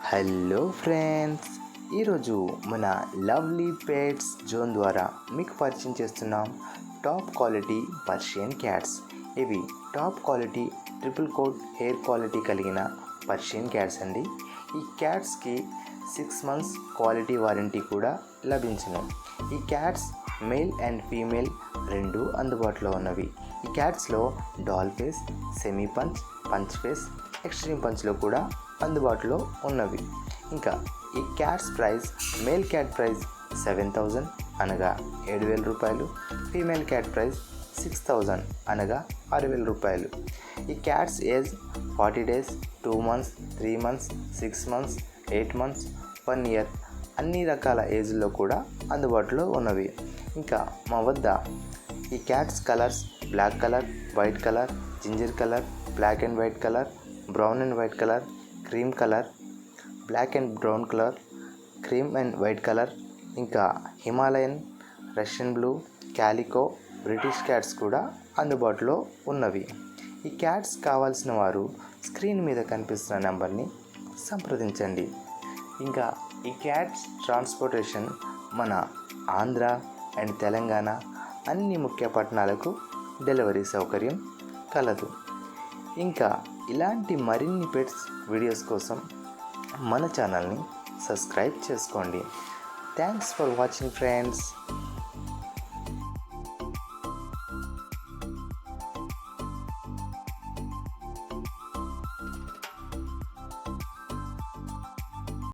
Hello friends, ఈరోజు మన lovely pets zone ద్వారా మీకు పరిచయం చేస్తున్నాం టాప్ క్వాలిటీ పర్షియన్ క్యాట్స్. ఇవి top quality triple coat hair quality కలిగిన పర్షియన్ క్యాట్స్ అండి. ఈ క్యాట్స్కి 6 months క్వాలిటీ వారంటీ కూడా లభించును. ఈ క్యాట్స్ మేల్ అండ్ ఫీమేల్ రెండు అందుబాటులో ఉన్నవి. ఈ క్యాట్స్లో doll face, semi punch, punch face, extreme పంచ్లో కూడా అందుబాటులో ఉన్నవి. ఇంకా ఈ cats price, male cat price 7,000 అనగా 7,000 రూపాయలు, ఫీమేల్ క్యాట్ ప్రైస్ 6,000 అనగా 6,000 రూపాయలు. ఈ cats age 40 days, 2 months, 3 months, 6 months, 8 months, 1 year అన్ని రకాల ఏజ్లో కూడా అందుబాటులో ఉన్నవి. ఇంకా మా వద్ద ఈ cats colours black colour, white colour, ginger colour, black and white colour, brown and white colour, cream colour, black and brown colour, cream and white colour, ఇంకా Himalayan, Russian blue, calico, British cats కూడా అందుబాటులో ఉన్నవి. ఈ cats కావాల్సిన వారు screen మీద కనిపిస్తున్న నెంబర్ని సంప్రదించండి. ఇంకా ఈ క్యాట్స్ ట్రాన్స్పోర్టేషన్ మన ఆంధ్ర అండ్ తెలంగాణ అన్ని ముఖ్య పట్టణాలకు డెలివరీ సౌకర్యం కలదు. ఇంకా ఇలాంటి మరిన్ని పెట్స్ వీడియోస్ కోసం మన ఛానల్ని సబ్స్క్రైబ్ చేసుకోండి. Thanks for watching friends.